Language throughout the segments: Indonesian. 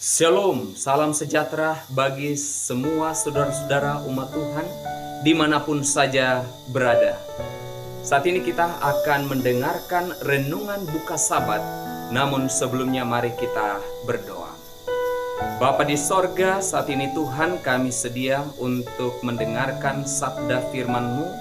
Shalom, salam sejahtera bagi semua saudara-saudara umat Tuhan dimanapun saja berada. Saat ini kita akan mendengarkan renungan buka Sabat, namun sebelumnya mari kita berdoa. Bapa di sorga, saat ini Tuhan kami sedia untuk mendengarkan sabda firman-Mu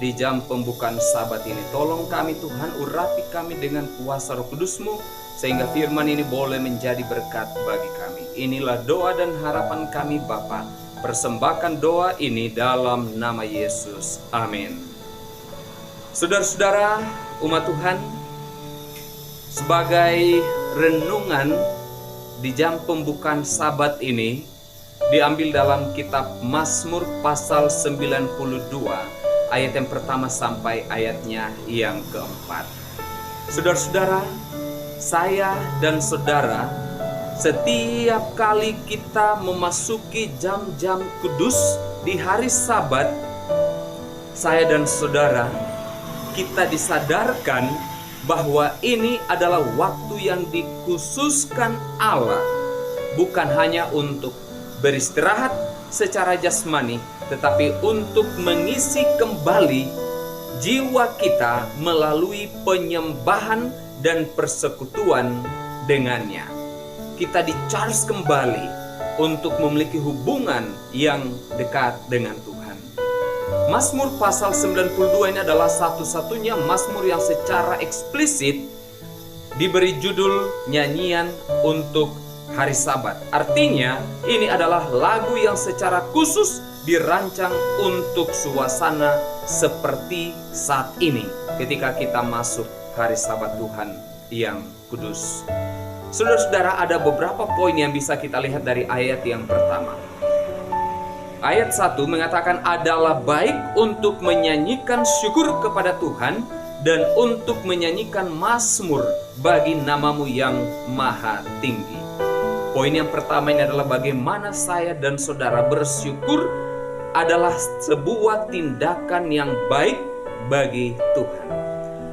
di jam pembukaan Sabat ini. Tolong kami Tuhan, urapi kami dengan kuasa Roh Kudus-Mu, sehingga firman ini boleh menjadi berkat bagi kami. Inilah doa dan harapan kami Bapa. Persembahkan doa ini dalam nama Yesus. Amin. Saudara-saudara umat Tuhan, sebagai renungan di jam pembukaan Sabat ini diambil dalam kitab Mazmur pasal 92 ayat yang pertama sampai ayatnya yang keempat. Saudara-saudara, saya dan saudara, setiap kali kita memasuki jam-jam kudus di hari Sabat, saya dan saudara, kita disadarkan bahwa ini adalah waktu yang dikhususkan Allah, bukan hanya untuk beristirahat secara jasmani, tetapi untuk mengisi kembali jiwa kita melalui penyembahan dan persekutuan dengannya. Kita di-charge kembali untuk memiliki hubungan yang dekat dengan Tuhan. Mazmur pasal 92 ini adalah satu-satunya mazmur yang secara eksplisit diberi judul nyanyian untuk hari Sabat. Artinya, ini adalah lagu yang secara khusus dirancang untuk suasana seperti saat ini ketika kita masuk hari Sabat Tuhan yang kudus. Saudara-saudara, ada beberapa poin yang bisa kita lihat dari ayat yang pertama. Ayat 1 mengatakan adalah baik untuk menyanyikan syukur kepada Tuhan dan untuk menyanyikan mazmur bagi namamu yang maha tinggi. Poin yang pertama ini adalah bagaimana saya dan saudara bersyukur adalah sebuah tindakan yang baik bagi Tuhan.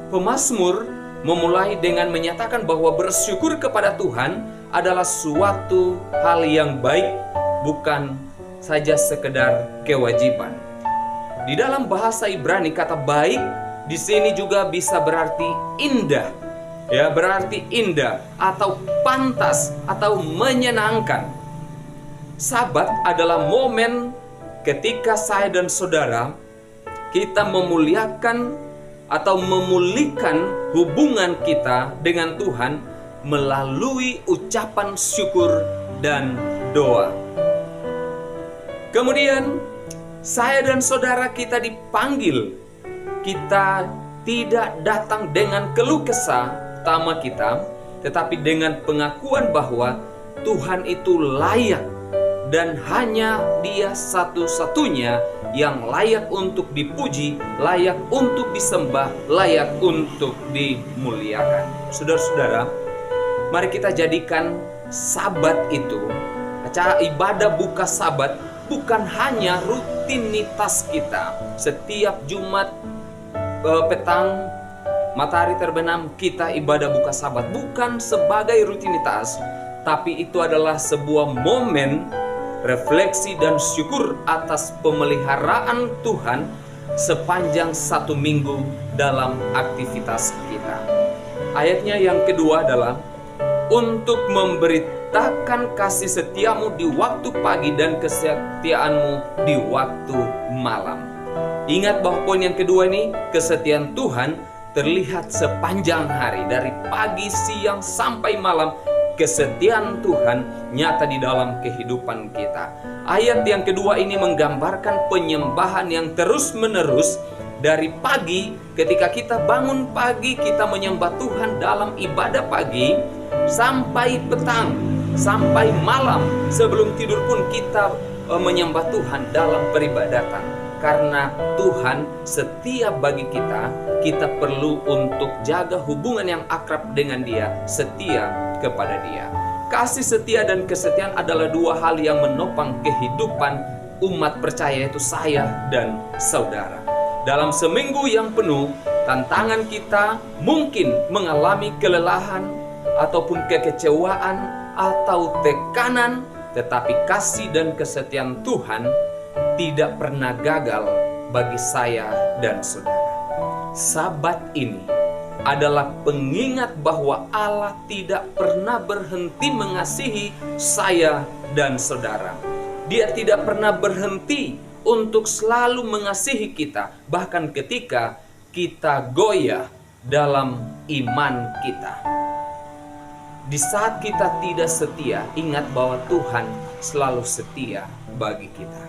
Pemazmur memulai dengan menyatakan bahwa bersyukur kepada Tuhan adalah suatu hal yang baik, bukan saja sekedar kewajiban. Di dalam bahasa Ibrani, kata baik di sini juga bisa berarti indah, ya, berarti indah atau pantas atau menyenangkan. Sabat adalah momen ketika saya dan saudara kita memuliakan atau memulihkan hubungan kita dengan Tuhan melalui ucapan syukur dan doa. Kemudian saya dan saudara kita dipanggil, kita tidak datang dengan keluh kesah utama kita, tetapi dengan pengakuan bahwa Tuhan itu layak dan hanya Dia satu-satunya yang layak untuk dipuji, layak untuk disembah, layak untuk dimuliakan. Saudara-saudara, mari kita jadikan Sabat itu, acara ibadah buka Sabat, bukan hanya rutinitas kita. Setiap Jumat petang matahari terbenam kita ibadah buka Sabat, bukan sebagai rutinitas, tapi itu adalah sebuah momen refleksi dan syukur atas pemeliharaan Tuhan sepanjang satu minggu dalam aktivitas kita. Ayatnya yang kedua adalah untuk memberitakan kasih setiamu di waktu pagi dan kesetiaanmu di waktu malam. Ingat bahwa poin yang kedua ini, kesetiaan Tuhan terlihat sepanjang hari, dari pagi, siang, sampai malam. Kesetiaan Tuhan nyata di dalam kehidupan kita. Ayat yang kedua ini menggambarkan penyembahan yang terus-menerus dari pagi, ketika kita bangun pagi, kita menyembah Tuhan dalam ibadah pagi, sampai petang, sampai malam, sebelum tidur pun kita menyembah Tuhan dalam peribadatan. Karena Tuhan setia bagi kita, kita perlu untuk jaga hubungan yang akrab dengan Dia, setia kepada Dia. Kasih setia dan kesetiaan adalah dua hal yang menopang kehidupan umat percaya, yaitu saya dan saudara. Dalam seminggu yang penuh, tantangan kita mungkin mengalami kelelahan ataupun kekecewaan atau tekanan, tetapi kasih dan kesetiaan Tuhan tidak pernah gagal bagi saya dan saudara. Sabat ini adalah pengingat bahwa Allah tidak pernah berhenti mengasihi saya dan saudara. Dia tidak pernah berhenti untuk selalu mengasihi kita, bahkan ketika kita goyah dalam iman kita. Di saat kita tidak setia, ingat bahwa Tuhan selalu setia bagi kita.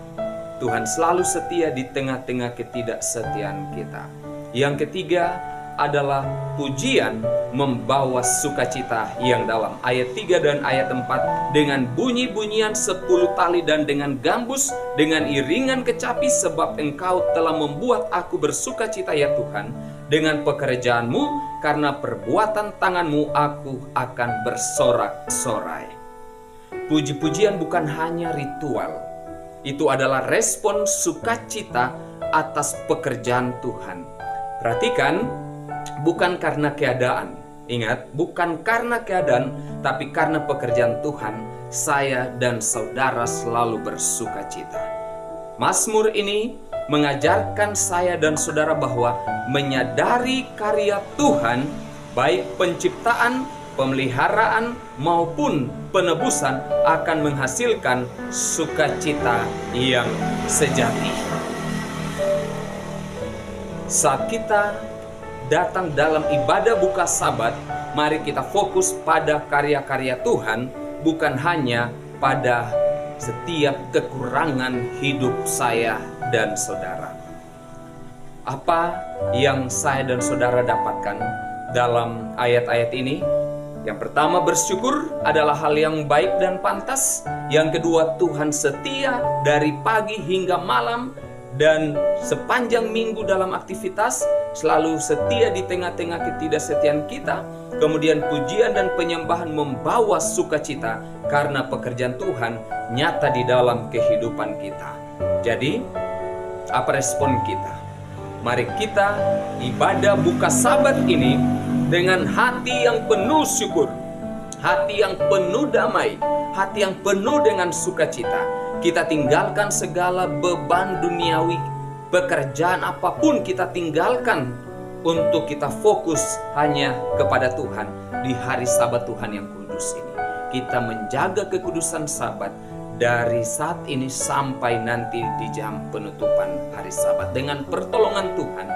Tuhan selalu setia di tengah-tengah ketidaksetiaan kita. Yang ketiga adalah pujian membawa sukacita yang dalam. Ayat 3 dan ayat 4, dengan bunyi-bunyian 10 tali dan dengan gambus, dengan iringan kecapi, sebab Engkau telah membuat aku bersukacita ya Tuhan. Dengan pekerjaanmu, karena perbuatan tanganmu aku akan bersorak-sorai. Puji-pujian bukan hanya ritual. Itu adalah respon sukacita atas pekerjaan Tuhan. Perhatikan, bukan karena keadaan. Ingat, bukan karena keadaan, tapi karena pekerjaan Tuhan, saya dan saudara selalu bersukacita. Mazmur ini mengajarkan saya dan saudara bahwa menyadari karya Tuhan, baik penciptaan, pemeliharaan, maupun penebusan, akan menghasilkan sukacita yang sejati. Saat kita datang dalam ibadah buka Sabat, mari kita fokus pada karya-karya Tuhan, bukan hanya pada setiap kekurangan hidup saya dan saudara. Apa yang saya dan saudara dapatkan dalam ayat-ayat ini? Yang pertama, bersyukur adalah hal yang baik dan pantas. Yang kedua, Tuhan setia dari pagi hingga malam dan sepanjang minggu dalam aktivitas, selalu setia di tengah-tengah ketidaksetiaan kita. Kemudian pujian dan penyembahan membawa sukacita karena pekerjaan Tuhan nyata di dalam kehidupan kita. Jadi, apa respon kita? Mari kita ibadah buka Sabat ini dengan hati yang penuh syukur, hati yang penuh damai, hati yang penuh dengan sukacita. Kita tinggalkan segala beban duniawi, pekerjaan apapun kita tinggalkan untuk kita fokus hanya kepada Tuhan di hari Sabat Tuhan yang kudus ini. Kita menjaga kekudusan Sabat dari saat ini sampai nanti di jam penutupan hari Sabat. Dengan pertolongan Tuhan,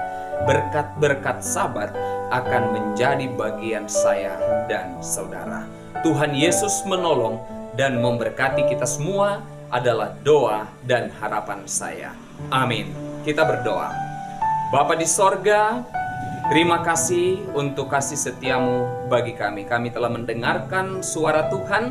berkat-berkat Sabat akan menjadi bagian saya dan saudara. Tuhan Yesus menolong dan memberkati kita semua adalah doa dan harapan saya. Amin. Kita berdoa. Bapa di sorga, terima kasih untuk kasih setiamu bagi kami. Kami telah mendengarkan suara Tuhan.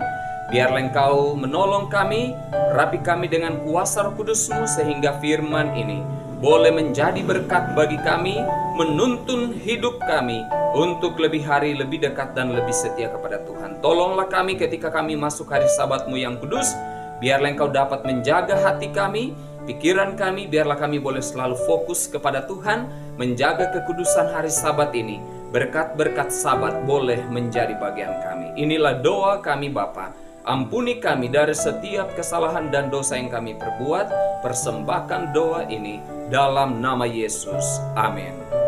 Biarlah Engkau menolong kami, rapi kami dengan kuasa Roh Kudus-Mu, sehingga firman ini boleh menjadi berkat bagi kami, menuntun hidup kami untuk lebih hari, lebih dekat dan lebih setia kepada Tuhan. Tolonglah kami ketika kami masuk hari Sabat-Mu yang kudus. Biarlah Engkau dapat menjaga hati kami, pikiran kami, biarlah kami boleh selalu fokus kepada Tuhan, menjaga kekudusan hari Sabat ini. Berkat-berkat Sabat boleh menjadi bagian kami. Inilah doa kami Bapa. Ampuni kami dari setiap kesalahan dan dosa yang kami perbuat. Persembahkan doa ini dalam nama Yesus. Amin.